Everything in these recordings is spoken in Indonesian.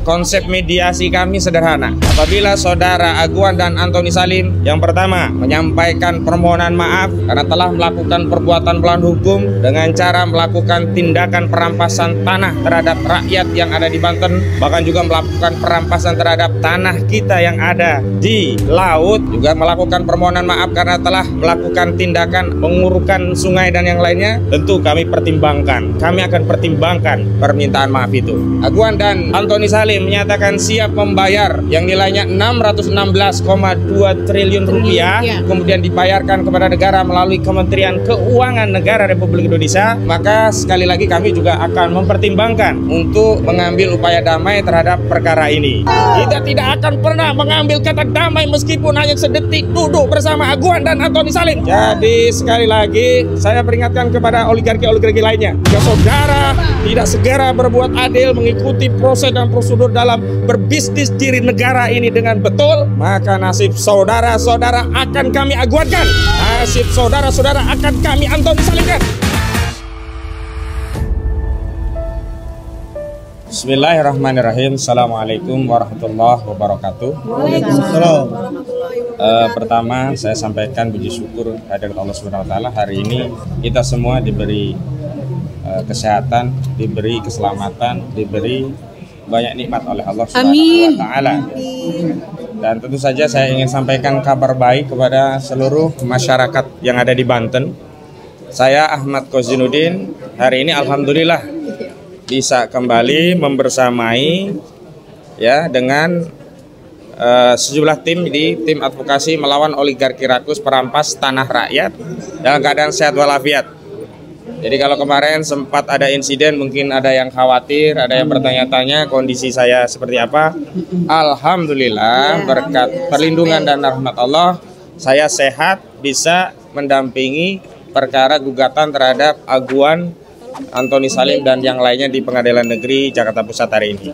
Konsep mediasi kami sederhana. Apabila saudara Aguan dan Antoni Salim yang pertama menyampaikan permohonan maaf karena telah melakukan perbuatan melawan hukum dengan cara melakukan tindakan perampasan tanah terhadap rakyat yang ada di Banten, bahkan juga melakukan perampasan terhadap tanah kita yang ada di laut, juga melakukan permohonan maaf karena telah melakukan tindakan mengurukan sungai dan yang lainnya, tentu kami pertimbangkan. Kami akan pertimbangkan permintaan maaf itu. Aguan dan Antoni Salim menyatakan siap membayar yang nilainya 616,2 triliun rupiah, kemudian dibayarkan kepada negara melalui Kementerian Keuangan Negara Republik Indonesia, maka sekali lagi kami juga akan mempertimbangkan untuk mengambil upaya damai terhadap perkara ini. Kita tidak akan pernah mengambil kata damai meskipun hanya sedetik duduk bersama Aguan dan Antoni Salim. Jadi sekali lagi saya peringatkan kepada oligarki-oligarki lainnya, jika saudara tidak segera berbuat adil, mengikuti proses dan prosedur dalam berbisnis diri negara ini dengan betul, maka nasib saudara-saudara akan kami aguankan. Nasib saudara-saudara akan kami Antoni Salimkan. Bismillahirrahmanirrahim. Assalamualaikum warahmatullahi wabarakatuh. Waalaikumsalam. Pertama saya sampaikan puji syukur hadirat Allah Subhanahu wa taala, hari ini kita semua diberi kesehatan, diberi keselamatan, diberi banyak nikmat oleh Allah Subhanahu wa taala. Dan tentu saja saya ingin sampaikan kabar baik kepada seluruh masyarakat yang ada di Banten. Saya Ahmad Kozinuddin hari ini alhamdulillah bisa kembali membersamai ya dengan sejumlah tim di tim advokasi melawan oligarki rakus perampas tanah rakyat dalam keadaan sehat walafiat. Jadi kalau kemarin sempat ada insiden, mungkin ada yang khawatir, ada yang bertanya-tanya kondisi saya seperti apa. Alhamdulillah berkat perlindungan dan rahmat Allah, saya sehat, bisa mendampingi perkara gugatan terhadap Aguan, Antoni Salim dan yang lainnya di Pengadilan Negeri Jakarta Pusat hari ini.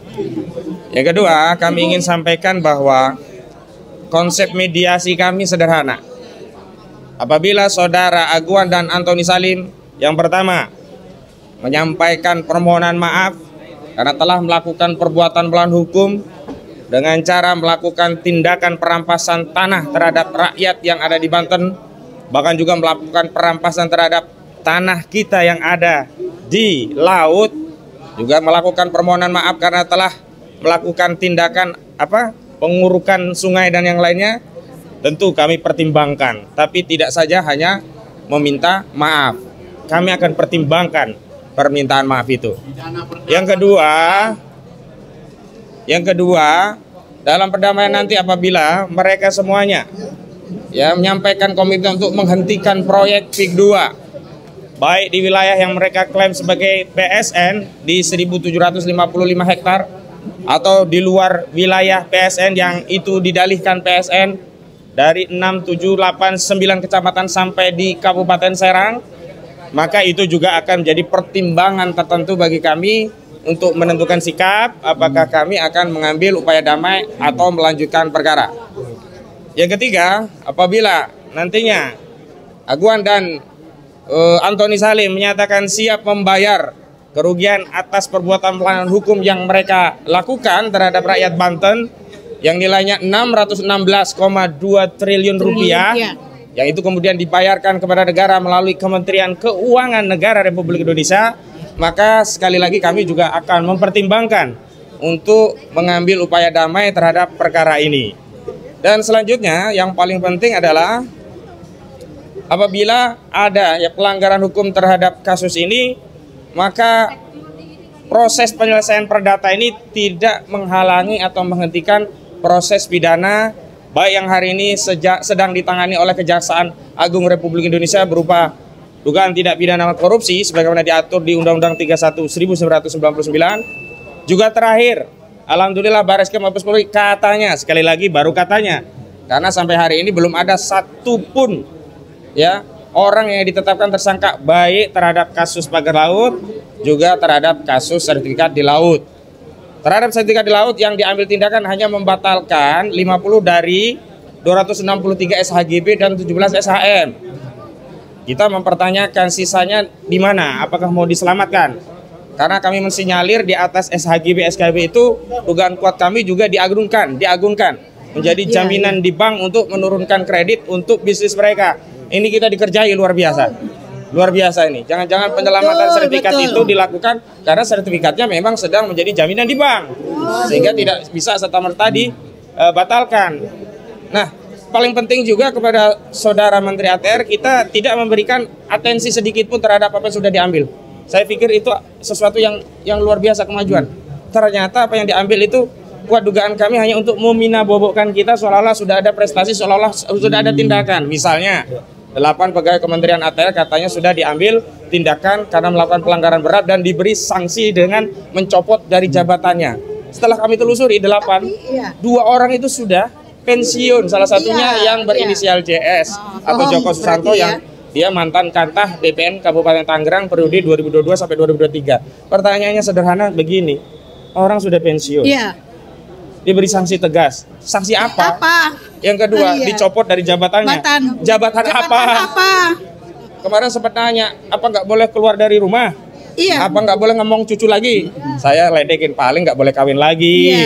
Yang kedua, kami ingin sampaikan bahwa konsep mediasi kami sederhana. Apabila saudara Aguan dan Antoni Salim yang pertama menyampaikan permohonan maaf karena telah melakukan perbuatan melawan hukum dengan cara melakukan tindakan perampasan tanah terhadap rakyat yang ada di Banten, bahkan juga melakukan perampasan terhadap tanah kita yang ada di laut, juga melakukan permohonan maaf karena telah melakukan tindakan pengurukan sungai dan yang lainnya, tentu kami pertimbangkan. Tapi tidak saja hanya meminta maaf, kami akan pertimbangkan permintaan maaf itu. Yang kedua, dalam perdamaian nanti apabila mereka semuanya ya menyampaikan komitmen untuk menghentikan proyek PIK 2, baik di wilayah yang mereka klaim sebagai PSN di 1.755 hektar atau di luar wilayah PSN yang itu didalihkan PSN dari 6, 7, 8, 9 kecamatan sampai di Kabupaten Serang, maka itu juga akan menjadi pertimbangan tertentu bagi kami untuk menentukan sikap apakah kami akan mengambil upaya damai atau melanjutkan perkara. Yang ketiga, apabila nantinya Aguan dan Antoni Salim menyatakan siap membayar kerugian atas perbuatan pelanggaran hukum yang mereka lakukan terhadap rakyat Banten yang nilainya 616,2 triliun rupiah, yang itu kemudian dibayarkan kepada negara melalui Kementerian Keuangan Negara Republik Indonesia, maka sekali lagi kami juga akan mempertimbangkan untuk mengambil upaya damai terhadap perkara ini. Dan selanjutnya yang paling penting adalah apabila ada pelanggaran hukum terhadap kasus ini, maka proses penyelesaian perdata ini tidak menghalangi atau menghentikan proses pidana baik yang hari ini sedang ditangani oleh Kejaksaan Agung Republik Indonesia berupa dugaan tindak pidana korupsi sebagaimana diatur di Undang-Undang 31 1999. Juga terakhir, alhamdulillah Bareskrim Mabes Polri katanya, sekali lagi baru katanya, karena sampai hari ini belum ada satupun ya orang yang ditetapkan tersangka baik terhadap kasus pagar laut juga terhadap kasus sertifikat di laut. Terhadap sertifikat di laut yang diambil tindakan hanya membatalkan 50 dari 263 SHGB dan 17 SHM. Kita mempertanyakan sisanya di mana, apakah mau diselamatkan? Karena kami mensinyalir di atas SHGB SKB itu dugaan kuat kami juga diagunkan menjadi jaminan di bank untuk menurunkan kredit untuk bisnis mereka. Ini kita dikerjai luar biasa. Luar biasa ini. Jangan-jangan penyelamatan sertifikat itu dilakukan karena sertifikatnya memang sedang menjadi jaminan di bank. Sehingga tidak bisa serta-merta dibatalkan. Nah, paling penting juga kepada Saudara Menteri ATR, kita tidak memberikan atensi sedikit pun terhadap apa yang sudah diambil. Saya pikir itu sesuatu yang luar biasa kemajuan. Ternyata apa yang diambil itu kuat dugaan kami hanya untuk meminabobokkan kita seolah-olah sudah ada prestasi, seolah-olah sudah ada tindakan. Misalnya 8 pegawai Kementerian ATR katanya sudah diambil tindakan karena melakukan pelanggaran berat dan diberi sanksi dengan mencopot dari jabatannya. Setelah kami telusuri 8, 2 orang itu sudah pensiun, salah satunya yang berinisial JS atau Joko Susanto yang dia mantan Kantah BPN Kabupaten Tangerang periode 2022 sampai 2023. Pertanyaannya sederhana begini, orang sudah pensiun, diberi sanksi tegas, sanksi apa? Yang kedua, dicopot dari jabatannya. Jabatan apa? Kemarin sempat nanya, apa nggak boleh keluar dari rumah? Apa nggak boleh ngomong cucu lagi? Saya ledekin, paling nggak boleh kawin lagi.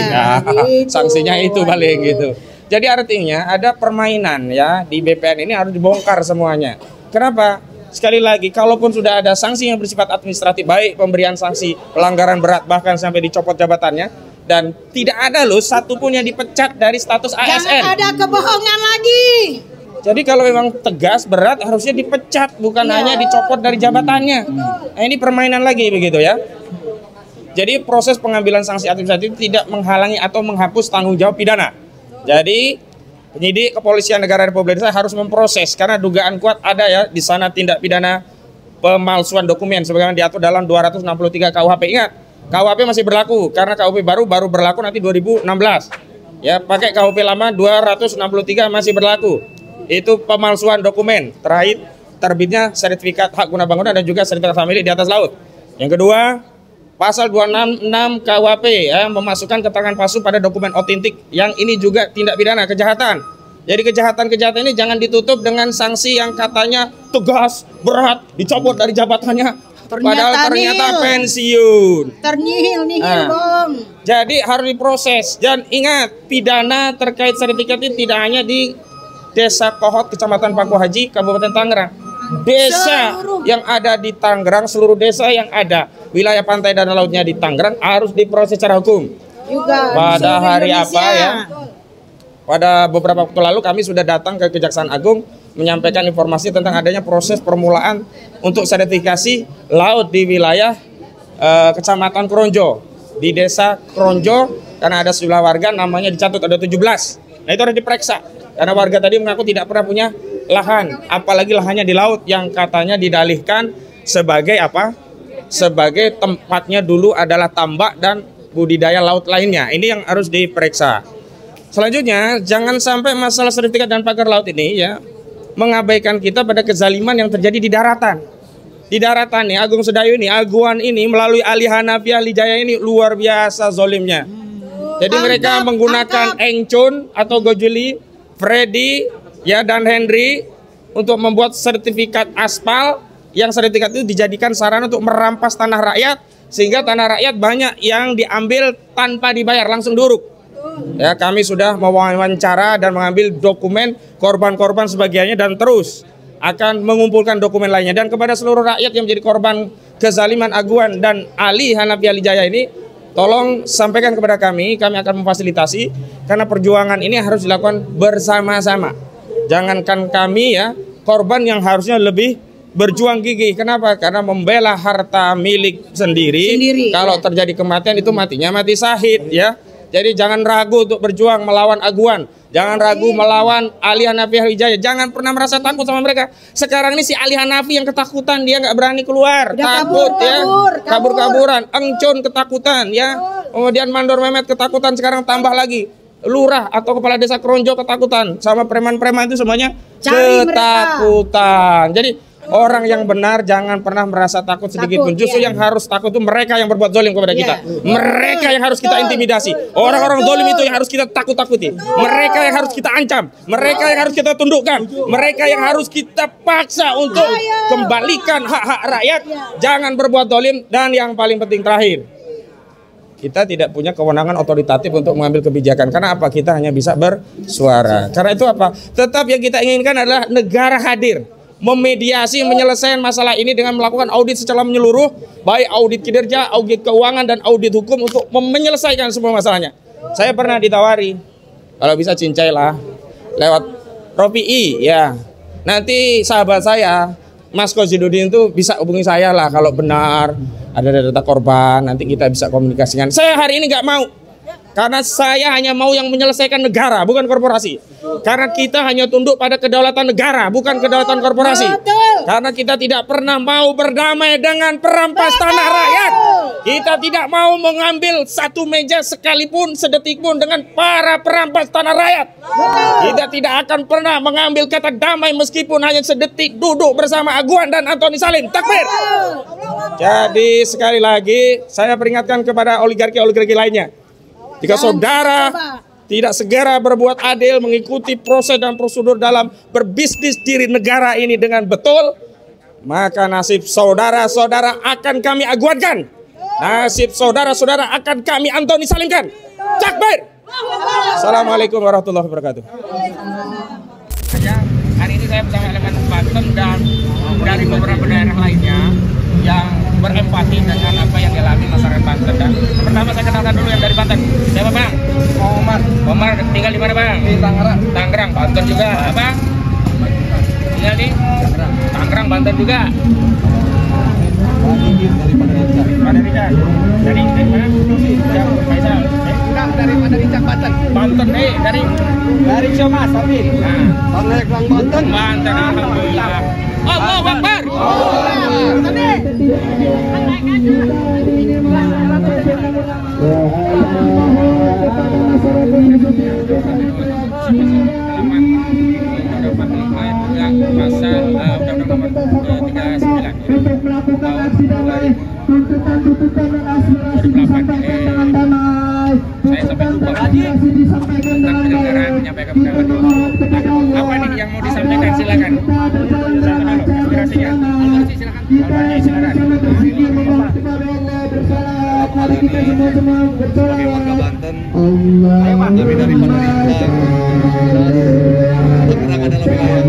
Sanksinya itu paling gitu. Jadi artinya ada permainan ya di BPN ini harus dibongkar semuanya. Kenapa? Sekali lagi, kalaupun sudah ada sanksi yang bersifat administratif, baik pemberian sanksi pelanggaran berat bahkan sampai dicopot jabatannya, dan tidak ada loh satupun yang dipecat dari status ASN. Jangan ada kebohongan lagi. Jadi kalau memang tegas berat harusnya dipecat, bukan hanya dicopot dari jabatannya. Nah, ini permainan lagi begitu ya. Jadi proses pengambilan sanksi administratif tidak menghalangi atau menghapus tanggung jawab pidana. Jadi penyidik kepolisian negara Republik Indonesia harus memproses karena dugaan kuat ada ya di sana tindak pidana pemalsuan dokumen sebagaimana diatur dalam 263 KUHP. Ingat, KUHP masih berlaku karena KUHP baru berlaku nanti 2016. Ya, pakai KUHP lama 263 masih berlaku. Itu pemalsuan dokumen, terakhir terbitnya sertifikat hak guna bangunan dan juga sertifikat famili di atas laut. Yang kedua, pasal 266 KUHP ya, memasukkan keterangan palsu pada dokumen otentik, yang ini juga tindak pidana kejahatan. Jadi kejahatan-kejahatan ini jangan ditutup dengan sanksi yang katanya tegas, berat, dicopot dari jabatannya, padahal ternyata pensiun. Ternihil-nihil dong. Jadi harus diproses. Dan ingat, pidana terkait sertifikat ini tidak hanya di Desa Kohot, Kecamatan Paku Haji, Kabupaten Tangerang. Desa yang ada di Tangerang, seluruh desa yang ada wilayah pantai dan lautnya di Tangerang harus diproses secara hukum. Pada hari apa ya? Pada beberapa waktu lalu kami sudah datang ke Kejaksaan Agung menyampaikan informasi tentang adanya proses permulaan untuk sertifikasi laut di wilayah Kecamatan Kronjo. Di Desa Kronjo karena ada sejumlah warga namanya dicatut ada 17. Nah, itu harus diperiksa. Karena warga tadi mengaku tidak pernah punya lahan, apalagi lahannya di laut yang katanya didalihkan sebagai apa? Sebagai tempatnya dulu adalah tambak dan budidaya laut lainnya. Ini yang harus diperiksa. Selanjutnya, jangan sampai masalah sertifikat dan pagar laut ini ya mengabaikan kita pada kezaliman yang terjadi di daratan. Di daratan nih, Agung Sedayu ini, Aguan ini melalui Ali Hanafi Ali Jaya ini luar biasa zolimnya. Jadi mereka menggunakan Engcun atau Gojuli, Freddy ya dan Henry untuk membuat sertifikat aspal yang sertifikat itu dijadikan sarana untuk merampas tanah rakyat sehingga tanah rakyat banyak yang diambil tanpa dibayar langsung duruk. Ya, kami sudah mewawancara dan mengambil dokumen korban-korban sebagiannya dan terus akan mengumpulkan dokumen lainnya. Dan kepada seluruh rakyat yang menjadi korban kezaliman Aguan dan Ali Hanafi Ali Jaya ini, tolong sampaikan kepada kami akan memfasilitasi karena perjuangan ini harus dilakukan bersama-sama. Jangankan kami ya, korban yang harusnya lebih berjuang gigih. Kenapa? Karena membela harta milik sendiri kalau terjadi kematian itu matinya mati syahid ya. Jadi jangan ragu untuk berjuang melawan Aguan. Jangan ragu melawan Ali Hanafi Ali Jaya. Jangan pernah merasa takut sama mereka. Sekarang ini si Ali Hanafi yang ketakutan, dia nggak berani keluar. Takut ya. Kabur-kaburan. Engcun ketakutan ya. Kemudian Mandor Mehmet ketakutan, sekarang tambah lagi. Lurah atau kepala desa Kronjo ketakutan. Sama preman-preman itu semuanya ketakutan. Jadi Orang yang benar jangan pernah merasa takut sedikit pun. Justru yang harus takut itu mereka yang berbuat zalim kepada kita. Mereka yang harus kita intimidasi. Orang-orang zalim itu yang harus kita takut-takuti. Mereka yang harus kita ancam. Mereka yang harus kita tundukkan. Mereka yang harus kita paksa untuk kembalikan hak-hak rakyat. Jangan berbuat zalim. Dan yang paling penting terakhir, kita tidak punya kewenangan otoritatif untuk mengambil kebijakan. Karena apa? Kita hanya bisa bersuara. Karena itu apa? Tetap yang kita inginkan adalah negara hadir, memediasi, menyelesaikan masalah ini dengan melakukan audit secara menyeluruh, baik audit kinerja, audit keuangan, dan audit hukum untuk menyelesaikan semua masalahnya. Saya pernah ditawari, kalau bisa cincailah lewat Ropi I, ya. Nanti sahabat saya, Mas Kozidudin itu bisa hubungi saya lah kalau benar ada data korban, nanti kita bisa komunikasikan. Saya hari ini nggak mau, karena saya hanya mau yang menyelesaikan negara, bukan korporasi. Karena kita hanya tunduk pada kedaulatan negara, bukan kedaulatan korporasi. Karena kita tidak pernah mau berdamai dengan perampas tanah rakyat. Kita tidak mau mengambil satu meja sekalipun, sedetik pun dengan para perampas tanah rakyat. Kita tidak akan pernah mengambil kata damai meskipun hanya sedetik duduk bersama Aguan dan Antoni Salim. Takbir! Jadi sekali lagi saya peringatkan kepada oligarki-oligarki lainnya. Jika saudara tidak segera berbuat adil, mengikuti proses dan prosedur dalam berbisnis diri negara ini dengan betul, maka nasib saudara-saudara akan kami aguankan. Nasib saudara-saudara akan kami Antoni Salimkan. Takbir! Assalamualaikum warahmatullahi wabarakatuh. Hari ini saya bersama elemen Banten dan dari beberapa daerah lainnya yang berempati dengan apa yang dialami masyarakat Banten. Dan pertama saya kenalkan dulu yang dari Banten. Siapa Bang? Omar. Omar tinggal di mana Bang? Di Tangerang. Tangerang, Banten juga. Apa? Tinggal di Tangerang, Banten juga. Dari Padarica. Dari mana? Faisal. Dari Padarica, Banten. Banten dari Ciamas, Sambil. Nah, Tangerang, Banten. Banten, alhamdulillah. Allahu Akbar. Pasal Undang-Undang Nomor 39 saya sampai lupa tentang penyelenggaraan menyampaikan pendapat. Apa nih yang mau disampaikan, silakan. Aspirasinya. Silakan. Silakan. Kali ini sebagai warga Banten, kami dari pemerintah Tangerang adalah wilayah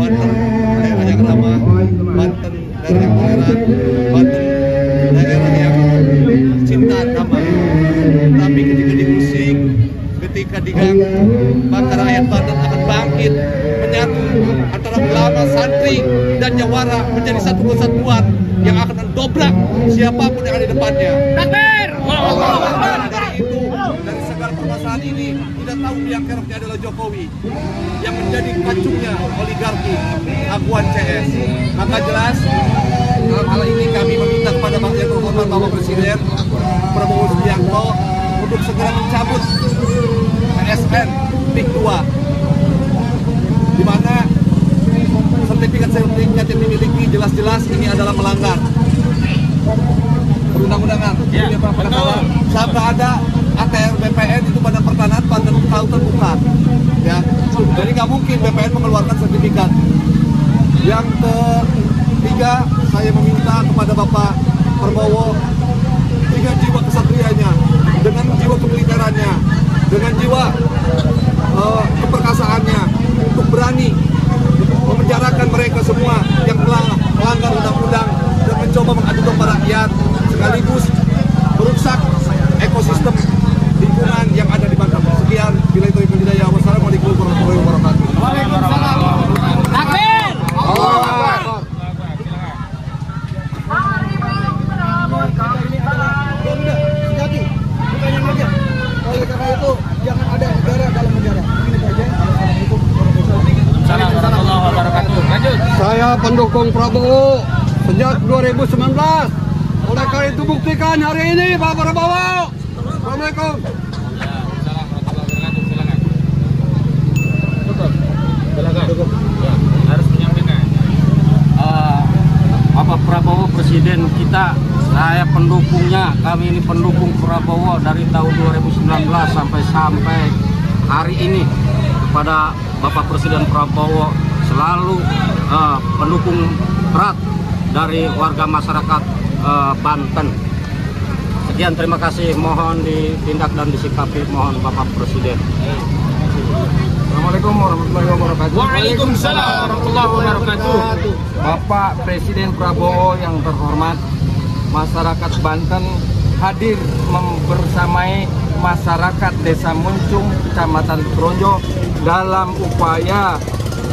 Banten daerah yang ramah, Banten daerah yang toleran, Banten daerah yang cinta damai. Tapi ketika diusik, ketika diganggu, maka rakyat Banten akan bangkit, menyatu antara ulama, santri, dan jawara menjadi satu kesatuan yang akan mendobrak siapapun yang ada di depannya. Takbir! Dari itu, dari segala permasalahan ini, tidak tahu yang kerapnya adalah Jokowi yang menjadi kacungnya oligarki Aguan CS. Maka jelas dalam hal ini kami meminta kepada Bapak Presiden Prabowo Subianto untuk segera mencabut PSN PIK 2, di mana sertifikat yang dimiliki jelas-jelas ini adalah melanggar perundang-undangan. Ya, betul. Sampai ada ATR BPN itu pada pertanahan Banten Kalteng bukan. Ya, jadi nggak mungkin BPN mengeluarkan sertifikat. Yang ketiga, saya meminta kepada Bapak Prabowo dengan jiwa kesatrianya, dengan jiwa kemiliterannya, dengan jiwa keperkasaannya untuk berani memenjarakan mereka semua yang melanggar undang-undang dan mencoba mengadu domba rakyat sekaligus merusak ekosistem lingkungan yang ada di Banten. Sekian, bila itu hidayah. Wassalamualaikum warahmatullahi wabarakatuh. Takbir! Oleh karena itu, jangan ada negara dalam negara. Saya pendukung Prabowo sejak 2019. Oleh karena itu buktikan hari ini Pak Prabowo. Assalamualaikum. Silakan. Harus menyampaikan. Presiden kita. Saya pendukungnya, kami ini pendukung Prabowo dari tahun 2019 sampai hari ini. Kepada Bapak Presiden Prabowo selalu pendukung berat dari warga masyarakat Banten. Sekian, terima kasih, mohon ditindak dan disikapi, mohon Bapak Presiden. Assalamualaikum warahmatullahi wabarakatuh. Waalaikumsalam warahmatullahi wabarakatuh. Bapak Presiden Prabowo yang terhormat, masyarakat Banten hadir membersamai masyarakat Desa Muncung, Kecamatan Tronjo dalam upaya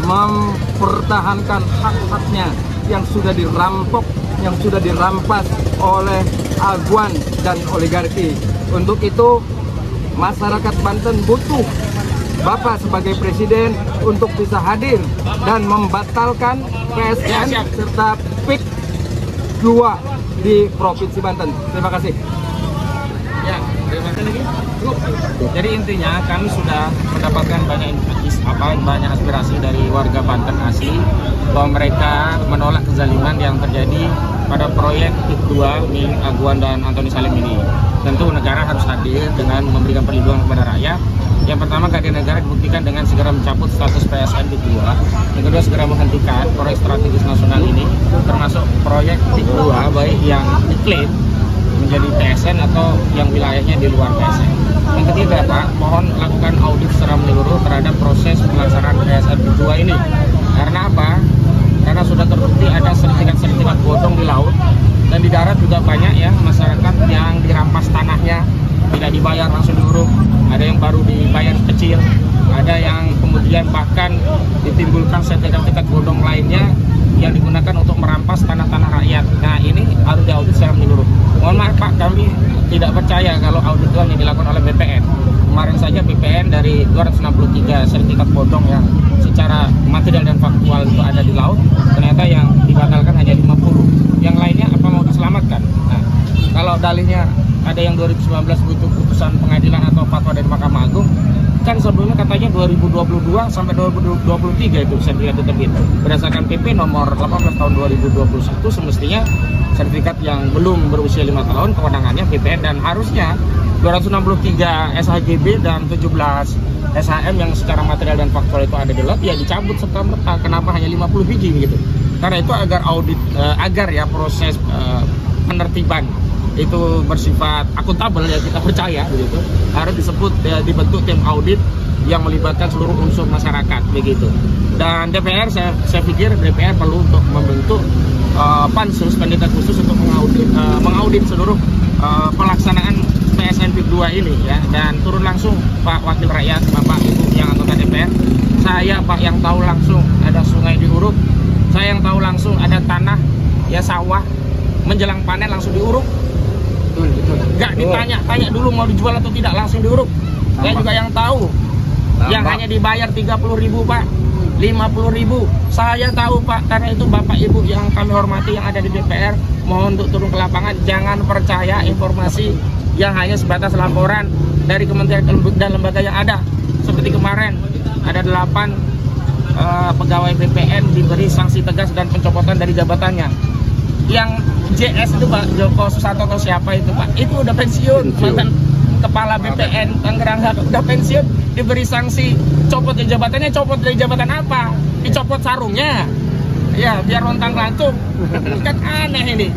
mempertahankan hak-haknya yang sudah dirampok, yang sudah dirampas oleh aguan dan oligarki. Untuk itu, masyarakat Banten butuh Bapak sebagai Presiden untuk bisa hadir dan membatalkan PSN serta PIK 2 di Provinsi Banten. Terima kasih. Ya, terima kasih. Jadi intinya kami sudah mendapatkan banyak aspirasi dari warga Banten asli bahwa mereka menolak kezaliman yang terjadi pada proyek PIK 2 milik Aguan dan Antoni Salim ini. Tentu negara harus hadir dengan memberikan perlindungan kepada rakyat. Yang pertama, kehadiran negara dibuktikan dengan segera mencabut status PSN PIK 2. Yang kedua, segera menghentikan proyek strategis nasional ini, termasuk proyek PIK 2 baik yang diklaim menjadi PSN atau yang wilayahnya di luar PSN. Yang ketiga, Pak, mohon lakukan audit secara menyeluruh terhadap proses pelaksanaan PSN PIK 2 ini. Karena apa? Karena sudah terbukti ada sertifikat-sertifikat bodong di laut, dan di darat juga banyak ya masyarakat yang dirampas tanahnya, tidak dibayar langsung diuruk. Ada yang baru dibayar kecil, ada yang kemudian bahkan ditimbulkan sertifikat bodong lainnya yang digunakan untuk merampas tanah-tanah rakyat. Nah, ini harus diaudit secara menyeluruh. Mohon maaf Pak, kami tidak percaya kalau audit itu hanya dilakukan oleh BPN. Kemarin saja BPN dari 263 sertifikat bodong yang secara material dan faktual itu ada di laut, ternyata yang dibatalkan hanya 50. Yang lainnya apa mau diselamatkan? Nah, kalau dalihnya ada yang 2019 butuh putusan pengadilan atau fatwa dari Mahkamah Agung, kan sebelumnya katanya 2022 sampai 2023 itu sertifikat itu terbit. Berdasarkan PP nomor 18 tahun 2021, semestinya sertifikat yang belum berusia 5 tahun kewenangannya BPN, dan harusnya 263 SHGB dan 17 SHM yang secara material dan faktual itu ada di laut ya dicabut serta-merta. Kenapa hanya 50 biji gitu? Karena itu agar audit agar ya proses penertiban itu bersifat akuntabel, ya kita percaya begitu, harus disebut dibentuk tim audit yang melibatkan seluruh unsur masyarakat begitu. Dan DPR saya pikir DPR perlu untuk membentuk pansus panitia khusus untuk mengaudit seluruh pelaksanaan PSN PIK 2 ini ya, dan turun langsung Pak Wakil Rakyat, Bapak Ibu yang anggota DPR. Saya Pak yang tahu langsung ada sungai diuruk, saya yang tahu langsung ada tanah ya sawah menjelang panen langsung diuruk. Nggak ditanya-tanya dulu mau dijual atau tidak, langsung diuruk. Saya juga yang tahu yang hanya dibayar 30.000 Pak, 50.000 saya tahu Pak, karena itu Bapak Ibu yang kami hormati yang ada di DPR, mohon untuk turun ke lapangan, jangan percaya informasi yang hanya sebatas laporan dari kementerian dan lembaga yang ada. Seperti kemarin ada 8 pegawai BPN diberi sanksi tegas dan pencopotan dari jabatannya. Yang JS itu Pak Joko Susanto atau siapa itu Pak, itu udah pensiun, mantan kepala BPN Tangerang udah pensiun, diberi sanksi copot dari jabatannya. Copot dari jabatan apa? Dicopot sarungnya ya biar lontang lantung. Kan aneh ini.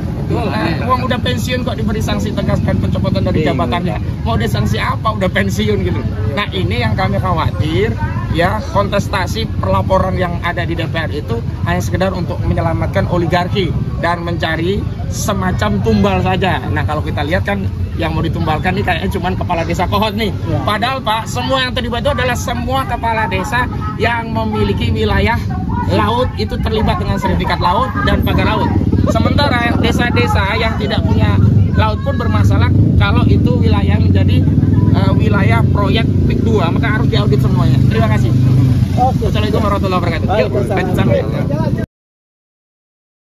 Uang udah pensiun kok diberi sanksi tegas dan pencopotan dari jabatannya. Mau disanksi apa? Udah pensiun gitu. Nah, ini yang kami khawatir ya, kontestasi perlaporan yang ada di DPR itu hanya sekedar untuk menyelamatkan oligarki dan mencari semacam tumbal saja. Nah, kalau kita lihat kan yang mau ditumbalkan ini kayaknya cuma kepala desa Kohot nih. Padahal Pak, semua yang terlibat itu adalah semua kepala desa yang memiliki wilayah laut, itu terlibat dengan sertifikat laut dan pagar laut. Sementara desa-desa yang tidak punya laut pun bermasalah kalau itu wilayah menjadi wilayah proyek PIK 2, maka harus diaudit semuanya. Terima kasih. Assalamualaikum warahmatullahi wabarakatuh. Yuk, lanjut sampai.